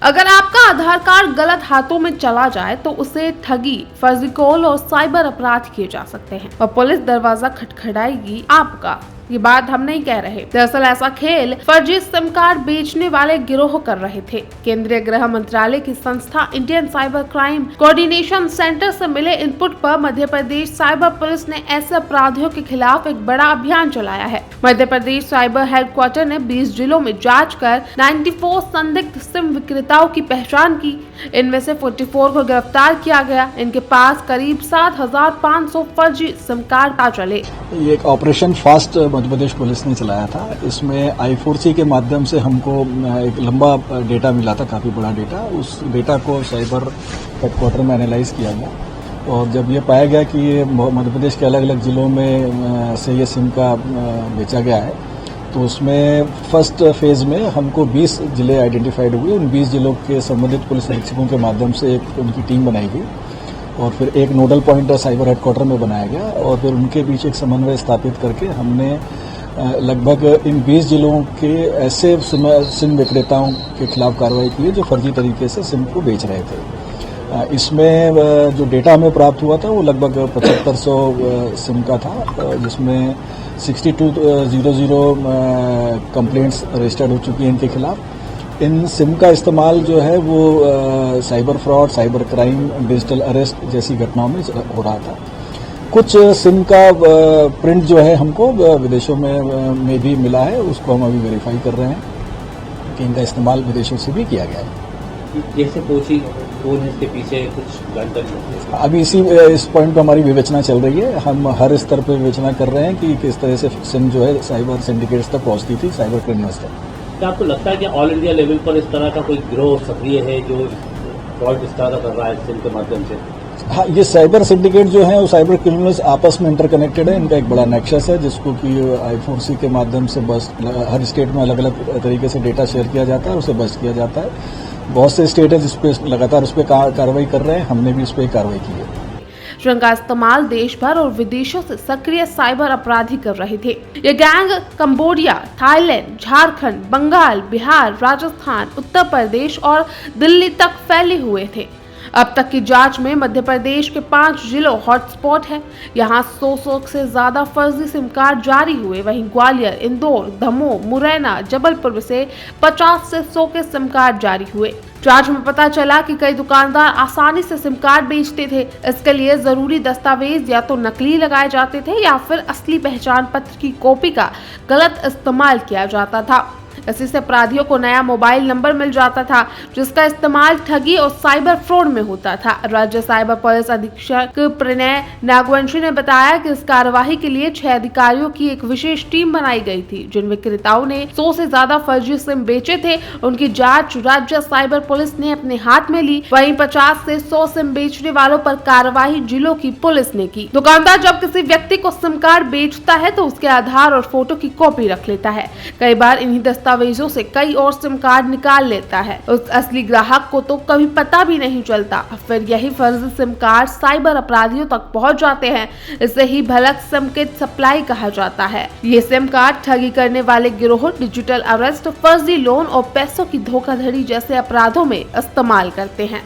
अगर आपका आधार कार्ड गलत हाथों में चला जाए तो उसे ठगी, फर्जी कॉल और साइबर अपराध किए जा सकते हैं और पुलिस दरवाजा खटखटाएगी आपका। ये बात हम नहीं कह रहे। दरअसल ऐसा खेल फर्जी सिम कार्ड बेचने वाले गिरोह कर रहे थे। केंद्रीय गृह मंत्रालय की संस्था Indian cyber crime coordination centre से मिले इनपुट पर मध्य प्रदेश साइबर पुलिस ने ऐसे अपराधियों के खिलाफ एक बड़ा अभियान चलाया है। मध्य प्रदेश साइबर हेडक्वार्टर ने 20 जिलों में जांच कर 94 संदिग्ध सिम विक्रेताओं की पहचान की। इनमें से 44 को गिरफ्तार किया गया। इनके पास करीब 7,500 फर्जी सिम कार्ड चले। ये एक operation fast Madhya Pradesh police ने चलाया था। इसमें I4C के माध्यम से हमको एक लंबा डेटा मिला था, काफ़ी बड़ा डेटा। उस डेटा को साइबर हेडक्वार्टर में एनालाइज किया गया और जब ये पाया गया कि ये मध्य प्रदेश के अलग अलग जिलों में से ये सिम का बेचा गया है, तो उसमें फर्स्ट फेज में हमको 20 जिले आइडेंटिफाइड हुए। उन 20 जिलों के संबंधित पुलिस अधीक्षकों के माध्यम से एक उनकी टीम बनाई गई और फिर एक नोडल पॉइंट साइबर हेडक्वार्टर में बनाया गया और फिर उनके बीच एक समन्वय स्थापित करके हमने लगभग इन 20 जिलों के ऐसे सिम विक्रेताओं के खिलाफ कार्रवाई की है जो फर्जी तरीके से सिम को बेच रहे थे। इसमें जो डेटा हमें प्राप्त हुआ था वो लगभग 7500 सिम का था, जिसमें 6200 कंप्लेंट्स रजिस्टर्ड हो चुकी हैं इनके खिलाफ। इन सिम का इस्तेमाल जो है वो cyber fraud, cyber crime, digital arrest जैसी घटनाओं में हो रहा था। कुछ सिम का प्रिंट जो है हमको विदेशों में भी मिला है, उसको हम अभी वेरीफाई कर रहे हैं कि इनका इस्तेमाल विदेशों से भी किया गया है। जैसे पूछी कौन है इसके पीछे, कुछ जानकारी अभी इस पॉइंट पर हमारी विवेचना चल रही है। हम हर स्तर पर विवेचना कर रहे हैं कि किस तरह से सिम जो है साइबर सिंडिकेट्स तक पहुंचती थी, साइबर क्रिमिनल्स तक। क्या आपको लगता है कि ऑल इंडिया लेवल पर इस तरह का कोई गिरोह सक्रिय है जो फ्रॉड इस तरह कर रहा है सिम के माध्यम से? हाँ, ये साइबर सिंडिकेट जो है वो साइबर क्रिमिनल्स आपस में इंटरकनेक्टेड है। इनका एक बड़ा नेक्सस है जिसको कि I4C के माध्यम से बस हर स्टेट में अलग अलग तरीके से डेटा शेयर किया जाता है, उसे बस्ट किया जाता है। बहुत से स्टेट है जिस पे लगातार उस पर कार्रवाई कर रहे हैं, हमने भी उस पर कार्रवाई की है। रंग का इस्तेमाल देश भर और विदेशों से सक्रिय साइबर अपराधी कर रहे थे। ये gang Cambodia, Thailand, Jharkhand, Bengal, Bihar, Rajasthan, Uttar Pradesh और दिल्ली तक फैले हुए थे। अब तक की जांच में मध्य प्रदेश के 5 जिलों हॉटस्पॉट है। यहाँ 100 से ज्यादा फर्जी सिम कार्ड जारी हुए। वहीं ग्वालियर, इंदौर, दमोह, मुरैना, जबलपुर से 50 से 100 के सिम कार्ड जारी हुए। जांच में पता चला कि कई दुकानदार आसानी से सिम कार्ड बेचते थे। इसके लिए जरूरी दस्तावेज या तो नकली लगाए जाते थे या फिर असली पहचान पत्र की कॉपी का गलत इस्तेमाल किया जाता था। इसी से अपराधियों को नया मोबाइल नंबर मिल जाता था जिसका इस्तेमाल ठगी और साइबर फ्रॉड में होता था। राज्य साइबर पुलिस अधीक्षक प्रणय नागवंशी ने बताया कि इस कार्यवाही के लिए 6 अधिकारियों की एक विशेष टीम बनाई गई थी। जिन विक्रेताओं ने 100 से ज्यादा फर्जी सिम बेचे थे उनकी जांच राज्य साइबर पुलिस ने अपने हाथ में ली। वहीं 50 से 100 सिम बेचने वालों पर कार्यवाही जिलों की पुलिस ने की। दुकानदार जब किसी व्यक्ति को सिम कार्ड बेचता है तो उसके आधार और फोटो की कॉपी रख लेता है। कई बार इन्हीं दस्तावेजों से कई और सिम कार्ड निकाल लेता है। उस असली ग्राहक को तो कभी पता भी नहीं चलता। फिर यही फर्जी सिम कार्ड साइबर अपराधियों तक पहुंच जाते हैं। इसे ही भलक सिम किट सप्लाई कहा जाता है। ये सिम कार्ड ठगी करने वाले गिरोह डिजिटल अरेस्ट, फर्जी लोन और पैसों की धोखाधड़ी जैसे अपराधों में इस्तेमाल करते हैं।